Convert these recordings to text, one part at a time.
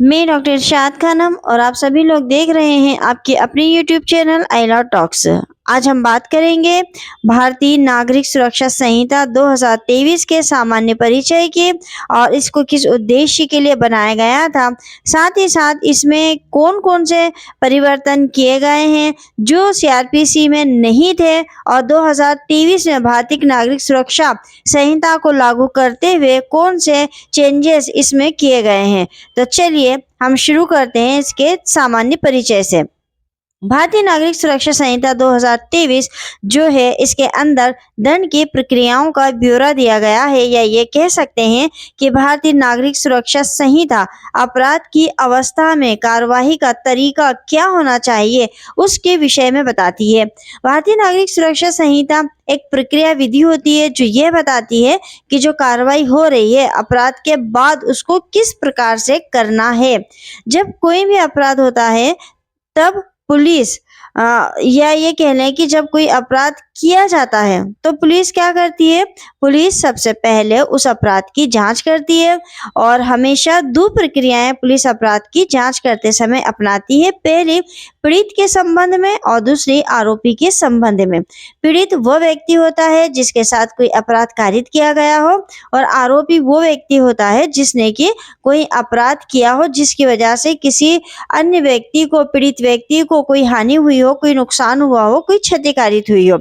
मैं डॉक्टर इरशाद खानम और आप सभी लोग देख रहे हैं आपके अपने YouTube channel I love talks. आज हम बात करेंगे भारतीय नागरिक सुरक्षा संहिता 2023 के सामान्य परिचय की और इसको किस उद्देश्य के लिए बनाया गया था। साथ ही साथ इसमें कौन कौन से परिवर्तन किए गए हैं जो सीआरपीसी में नहीं थे और 2023 में भारतीय नागरिक सुरक्षा संहिता को लागू करते हुए कौन से चेंजेस इसमें किए गए हैं। तो चलिए हम शुरू करते हैं इसके सामान्य परिचय से। भारतीय नागरिक सुरक्षा संहिता 2023 जो है इसके अंदर दंड की प्रक्रियाओं का ब्यौरा दिया गया है, या ये कह सकते हैं कि भारतीय नागरिक सुरक्षा संहिता अपराध की अवस्था में कार्यवाही का तरीका क्या होना चाहिए उसके विषय में बताती है। भारतीय नागरिक सुरक्षा संहिता एक प्रक्रिया विधि होती है जो ये बताती है कि जो कार्रवाई हो रही है अपराध के बाद उसको किस प्रकार से करना है। जब कोई भी अपराध होता है तब पुलिस या ये कह लें कि जब कोई अपराध किया जाता है तो पुलिस क्या करती है, पुलिस सबसे पहले उस अपराध की जांच करती है और हमेशा दो प्रक्रियाएं पुलिस अपराध की जांच करते समय अपनाती है। पहली पीड़ित के संबंध में और दूसरी आरोपी के संबंध में। पीड़ित वो व्यक्ति होता है जिसके साथ कोई अपराध कारित किया गया हो और आरोपी वो व्यक्ति होता है जिसने कि कोई अपराध किया हो जिसकी वजह से किसी अन्य व्यक्ति को, पीड़ित व्यक्ति को कोई हानि हुई हो, कोई नुकसान हुआ हो, कोई क्षति कारित हुई हो।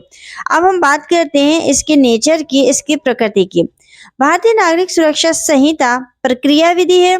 अब हम बात करते हैं इसके नेचर की, इसकी प्रकृति की। भारतीय नागरिक सुरक्षा संहिता प्रक्रिया विधि है।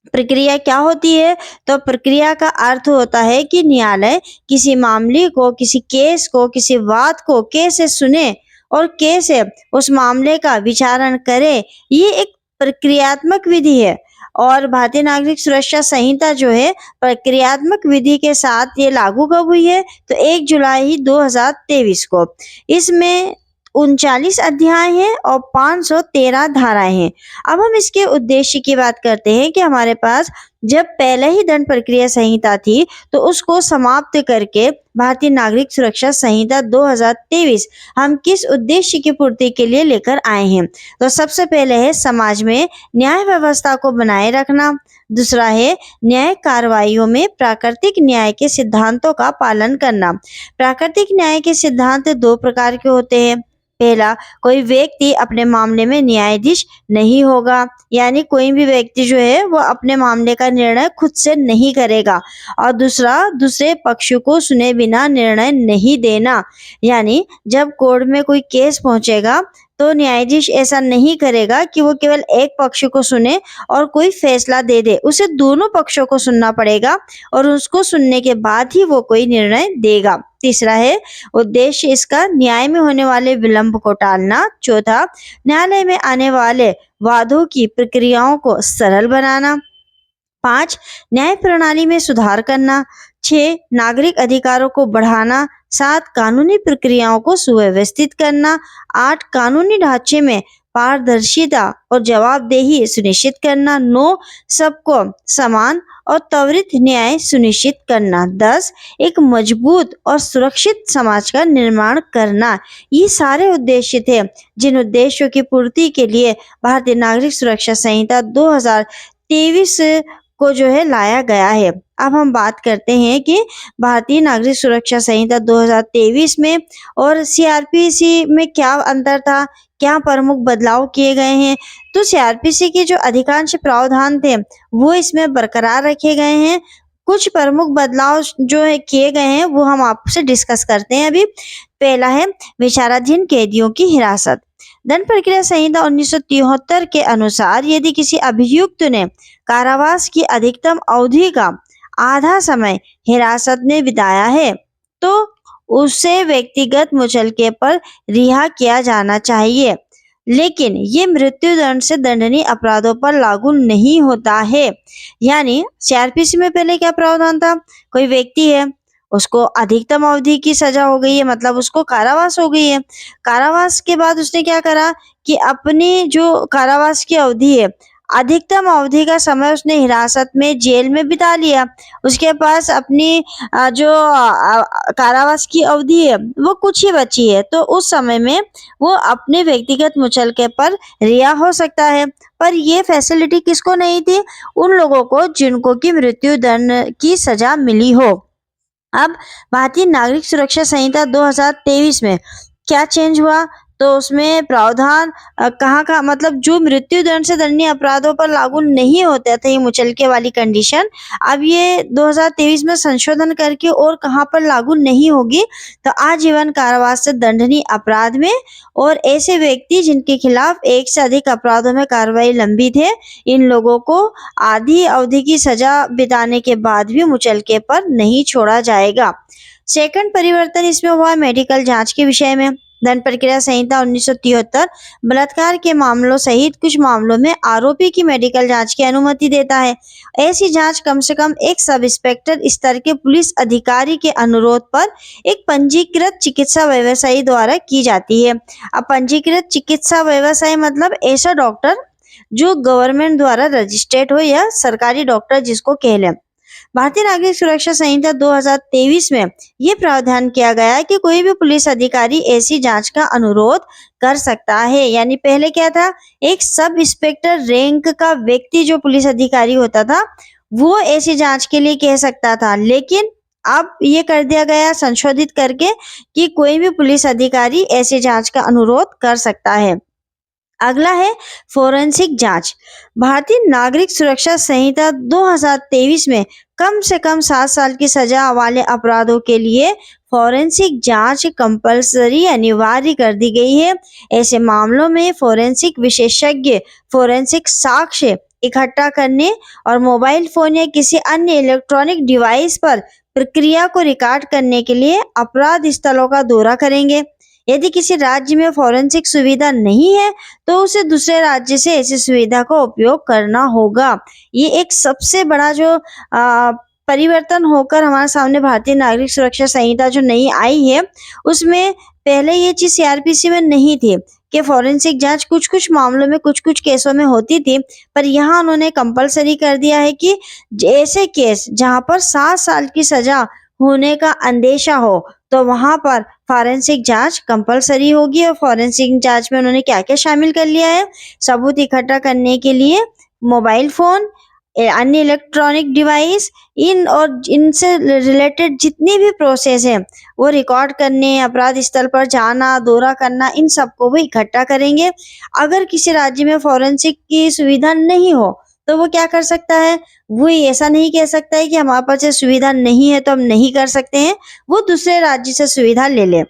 प्रक्रिया क्या होती है? तो प्रक्रिया का अर्थ होता है कि न्यायालय किसी मामले को, किसी केस को, किसी बात को कैसे सुने और कैसे उस मामले का विचारण करे, ये एक प्रक्रियात्मक विधि है। और भारतीय नागरिक सुरक्षा संहिता जो है प्रक्रियात्मक विधि के साथ ये लागू कब हुई है? तो 1 जुलाई 2023 को। इसमें 39 अध्याय हैं और 513 धाराएं हैं। अब हम इसके उद्देश्य की बात करते हैं कि हमारे पास जब पहले ही दंड प्रक्रिया संहिता थी तो उसको समाप्त करके भारतीय नागरिक सुरक्षा संहिता 2023 हम किस उद्देश्य की पूर्ति के लिए लेकर आए हैं। तो सबसे पहले है समाज में न्याय व्यवस्था को बनाए रखना। दूसरा है न्याय कार्रवाइयों में प्राकृतिक न्याय के सिद्धांतों का पालन करना। प्राकृतिक न्याय के सिद्धांत दो प्रकार के होते हैं। पहला, कोई व्यक्ति अपने मामले में न्यायाधीश नहीं होगा, यानी कोई भी व्यक्ति जो है वो अपने मामले का निर्णय खुद से नहीं करेगा। और दूसरा, दूसरे पक्ष को सुने बिना निर्णय नहीं देना, यानी जब कोर्ट में कोई केस पहुंचेगा तो न्यायाधीश ऐसा नहीं करेगा कि वो केवल एक पक्ष को सुने और कोई फैसला दे दे। उसे दोनों पक्षों को सुनना पड़ेगा और उसको सुनने के बाद ही वो कोई निर्णय देगा। तीसरा है उद्देश्य इसका न्याय में होने वाले विलंब को टालना। चौथा, न्यायालय में आने वाले वादों की प्रक्रियाओं को सरल बनाना। 5, न्याय प्रणाली में सुधार करना। 6, नागरिक अधिकारों को बढ़ाना। 7, कानूनी प्रक्रियाओं को सुव्यवस्थित करना। 8, कानूनी ढांचे में पारदर्शिता और जवाबदेही सुनिश्चित करना। 9, सबको समान और त्वरित न्याय सुनिश्चित करना। 10, एक मजबूत और सुरक्षित समाज का निर्माण करना। ये सारे उद्देश्य थे जिन उद्देश्यों की पूर्ति के लिए भारतीय नागरिक सुरक्षा संहिता 2023 को जो है लाया गया है। अब हम बात करते हैं कि भारतीय नागरिक सुरक्षा संहिता 2023 में और सीआरपीसी में क्या अंतर था, क्या प्रमुख बदलाव किए गए हैं। तो सीआरपीसी के जो अधिकांश प्रावधान थे वो इसमें बरकरार रखे गए हैं। कुछ प्रमुख बदलाव जो है किए गए हैं वो हम आपसे डिस्कस करते हैं अभी। पहला है विचाराधीन कैदियों की हिरासत। दंड प्रक्रिया संहिता 1973 के अनुसार यदि किसी अभियुक्त ने कारावास की अधिकतम अवधि का आधा समय हिरासत में बिताया है तो उसे व्यक्तिगत मुचलके पर रिहा किया जाना चाहिए, लेकिन ये मृत्यु दंड से दंडनीय अपराधों पर लागू नहीं होता है। यानी सीआरपीसी में पहले क्या प्रावधान था, कोई व्यक्ति है उसको अधिकतम अवधि की सजा हो गई है, मतलब उसको कारावास हो गई है। कारावास के बाद उसने क्या करा कि अपनी जो कारावास की अवधि है अधिकतम अवधि का समय उसने हिरासत में जेल में बिता लिया। उसके पास अपनी जो कारावास की अवधि है वो कुछ ही बची है, तो उस समय में वो अपने व्यक्तिगत मुचलके पर रिहा हो सकता है। पर ये फैसिलिटी किसको नहीं थी? उन लोगों को जिनको की मृत्यु दंड की सजा मिली हो। अब भारतीय नागरिक सुरक्षा संहिता 2023 में क्या चेंज हुआ? तो उसमें प्रावधान कहाँ का मतलब जो मृत्यु दंड से दंडनीय अपराधों पर लागू नहीं होते थे ये मुचलके वाली कंडीशन, अब ये 2023 में संशोधन करके और कहाँ पर लागू नहीं होगी? तो आजीवन कारावास से दंडनीय अपराध में, और ऐसे व्यक्ति जिनके खिलाफ एक से अधिक अपराधों में कार्रवाई लंबित है, इन लोगों को आधी अवधि की सजा बिताने के बाद भी मुचलके पर नहीं छोड़ा जाएगा। सेकंड परिवर्तन इसमें हुआ मेडिकल जांच के विषय में। दंड प्रक्रिया संहिता 1973 बलात्कार के मामलों सहित कुछ मामलों में आरोपी की मेडिकल जांच की अनुमति देता है। ऐसी जांच कम से कम एक सब इंस्पेक्टर स्तर के पुलिस अधिकारी के अनुरोध पर एक पंजीकृत चिकित्सा व्यवसायी द्वारा की जाती है। अब पंजीकृत चिकित्सा व्यवसायी मतलब ऐसा डॉक्टर जो गवर्नमेंट द्वारा रजिस्टर्ड हो या सरकारी डॉक्टर जिसको कह लें। भारतीय नागरिक सुरक्षा संहिता 2023 में ये प्रावधान किया गया है कि कोई भी पुलिस अधिकारी ऐसी जांच का अनुरोध कर सकता है। यानी पहले क्या था, एक सब इंस्पेक्टर रैंक का व्यक्ति जो पुलिस अधिकारी होता था वो ऐसी जांच के लिए कह सकता था, लेकिन अब ये कर दिया गया संशोधित करके कि कोई भी पुलिस अधिकारी ऐसी जांच का अनुरोध कर सकता है। अगला है फोरेंसिक जांच। भारतीय नागरिक सुरक्षा संहिता 2023 में कम से कम 7 साल की सजा वाले अपराधों के लिए फोरेंसिक जांच कंपलसरी अनिवार्य कर दी गई है। ऐसे मामलों में फोरेंसिक विशेषज्ञ फोरेंसिक साक्ष्य इकट्ठा करने और मोबाइल फोन या किसी अन्य इलेक्ट्रॉनिक डिवाइस पर प्रक्रिया को रिकॉर्ड करने के लिए अपराध स्थलों का दौरा करेंगे। यदि किसी राज्य में फोरेंसिक सुविधा नहीं है तो उसे दूसरे राज्य से ऐसी सुविधा का उपयोग करना होगा। ये एक सबसे बड़ा जो परिवर्तन होकर हमारे सामने भारतीय नागरिक सुरक्षा संहिता जो नई आई है, उसमें पहले ये चीज सीआरपीसी में नहीं थी कि फोरेंसिक जांच कुछ कुछ मामलों में कुछ कुछ केसों में होती थी, पर यहाँ उन्होंने कंपलसरी कर दिया है कि ऐसे केस जहाँ पर 7 साल की सजा होने का अंदेशा हो तो वहां पर फॉरेंसिक जांच कंपलसरी होगी। और फॉरेंसिक जांच में उन्होंने क्या क्या शामिल कर लिया है? सबूत इकट्ठा करने के लिए मोबाइल फोन, अन्य इलेक्ट्रॉनिक डिवाइस, इन और इनसे रिलेटेड जितनी भी प्रोसेस है वो रिकॉर्ड करने, अपराध स्थल पर जाना, दौरा करना, इन सबको वो इकट्ठा करेंगे। अगर किसी राज्य में फॉरेंसिक की सुविधा नहीं हो तो वो क्या कर सकता है? वो ऐसा नहीं कह सकता है कि हमारे पास ये सुविधा नहीं है तो हम नहीं कर सकते हैं, वो दूसरे राज्य से सुविधा ले ले।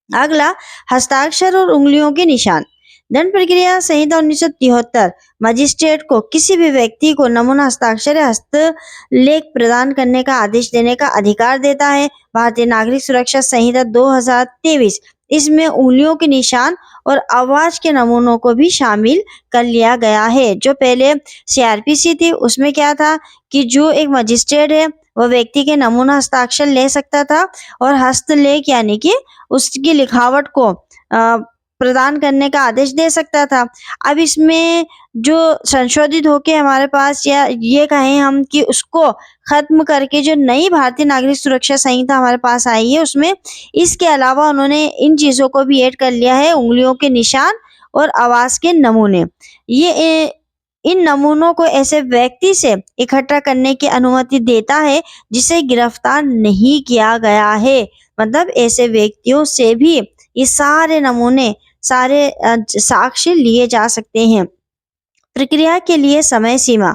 अगला हस्ताक्षर और उंगलियों के निशान। दंड प्रक्रिया संहिता 1973 मजिस्ट्रेट को किसी भी व्यक्ति को नमूना हस्ताक्षर या हस्तलेख प्रदान करने का आदेश देने का अधिकार देता है। भारतीय नागरिक सुरक्षा संहिता 2023 इसमें उंगलियों के निशान और आवाज के नमूनों को भी शामिल कर लिया गया है। जो पहले सीआरपीसी थी उसमें क्या था कि जो एक मजिस्ट्रेट है वह व्यक्ति के नमूना हस्ताक्षर ले सकता था और हस्तलेख यानी कि उसकी लिखावट को प्रदान करने का आदेश दे सकता था। अब इसमें जो संशोधित होके हमारे पास, या ये कहें हम कि उसको खत्म करके जो नई भारतीय नागरिक सुरक्षा संहिता हमारे पास आई है उसमें इसके अलावा उन्होंने इन चीजों को भी ऐड कर लिया है, उंगलियों के निशान और आवाज के नमूने। ये इन नमूनों को ऐसे व्यक्ति से इकट्ठा करने की अनुमति देता है जिसे गिरफ्तार नहीं किया गया है। मतलब ऐसे व्यक्तियों से भी ये सारे नमूने, सारे साक्ष्य लिए जा सकते हैं। प्रक्रिया के लिए समय सीमा।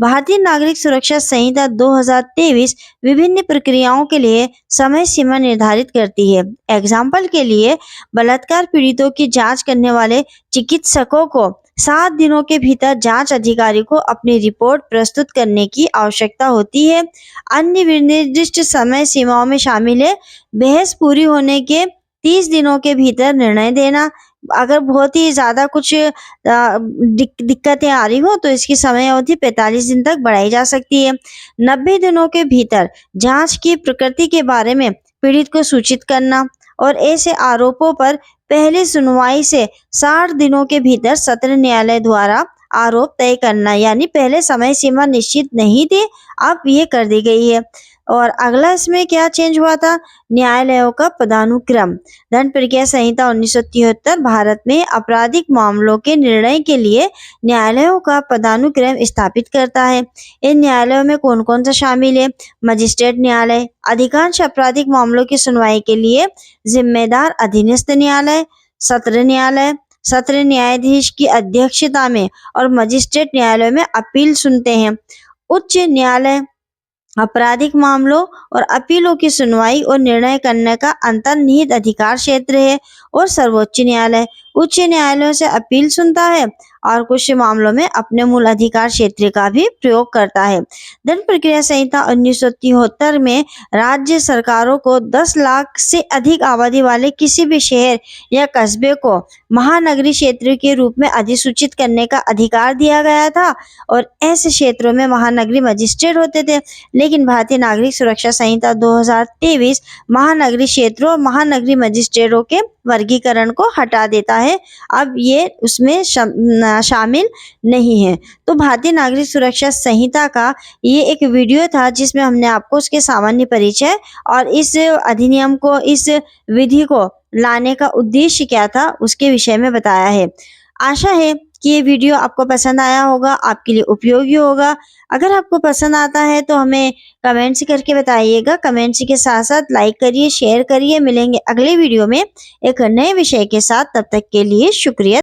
भारतीय नागरिक सुरक्षा संहिता 2023 विभिन्न प्रक्रियाओं के लिए समय सीमा निर्धारित करती है। एग्जाम्पल के लिए बलात्कार पीड़ितों की जांच करने वाले चिकित्सकों को 7 दिनों के भीतर जांच अधिकारी को अपनी रिपोर्ट प्रस्तुत करने की आवश्यकता होती है। अन्य निर्दिष्ट समय सीमाओं में शामिल है बहस पूरी होने के 30 दिनों के भीतर निर्णय देना। अगर बहुत ही ज्यादा कुछ दिक्कतें आ रही हो तो इसकी समय अवधि 45 दिन तक बढ़ाई जा सकती है। 90 दिनों के भीतर जांच की प्रकृति के बारे में पीड़ित को सूचित करना और ऐसे आरोपों पर पहली सुनवाई से 60 दिनों के भीतर सत्र न्यायालय द्वारा आरोप तय करना, यानी पहले समय सीमा निश्चित नहीं थी, अब ये कर दी गई है। और अगला इसमें क्या चेंज हुआ था, न्यायालयों का पदानुक्रम। दंड प्रक्रिया संहिता 1973 भारत में आपराधिक मामलों के निर्णय के लिए न्यायालयों का पदानुक्रम स्थापित करता है। इन न्यायालयों में कौन कौन सा शामिल है, मजिस्ट्रेट न्यायालय, अधिकांश आपराधिक मामलों की सुनवाई के लिए जिम्मेदार अधीनस्थ न्यायालय, सत्र न्यायाधीश की अध्यक्षता में और मजिस्ट्रेट न्यायालयों में अपील सुनते हैं। उच्च न्यायालय आपराधिक मामलों और अपीलों की सुनवाई और निर्णय करने का अंतर्निहित अधिकार क्षेत्र है। और सर्वोच्च न्यायालय उच्च न्यायालयों से अपील सुनता है और कुछ मामलों में अपने मूल अधिकार क्षेत्र का भी प्रयोग करता है। दंड प्रक्रिया संहिता 1973 में राज्य सरकारों को 10 लाख से अधिक आबादी वाले किसी भी शहर या कस्बे को महानगरीय क्षेत्र के रूप में अधिसूचित करने का अधिकार दिया गया था और ऐसे क्षेत्रों में महानगरीय मजिस्ट्रेट होते थे। लेकिन भारतीय नागरिक सुरक्षा संहिता 2023 महानगरीय क्षेत्रों और महानगरीय मजिस्ट्रेटों के वर्गीकरण को हटा देता है, अब ये उसमें शामिल नहीं है। तो भारतीय नागरिक सुरक्षा संहिता का ये एक वीडियो था जिसमें हमने आपको उसके सामान्य परिचय और इस अधिनियम को, इस विधि को लाने का उद्देश्य क्या था उसके विषय में बताया है। आशा है कि ये वीडियो आपको पसंद आया होगा, आपके लिए उपयोगी होगा। अगर आपको पसंद आता है तो हमें कमेंट्स करके बताइएगा। कमेंट्स के साथ साथ लाइक करिए, शेयर करिए। मिलेंगे अगले वीडियो में एक नए विषय के साथ, तब तक के लिए शुक्रिया।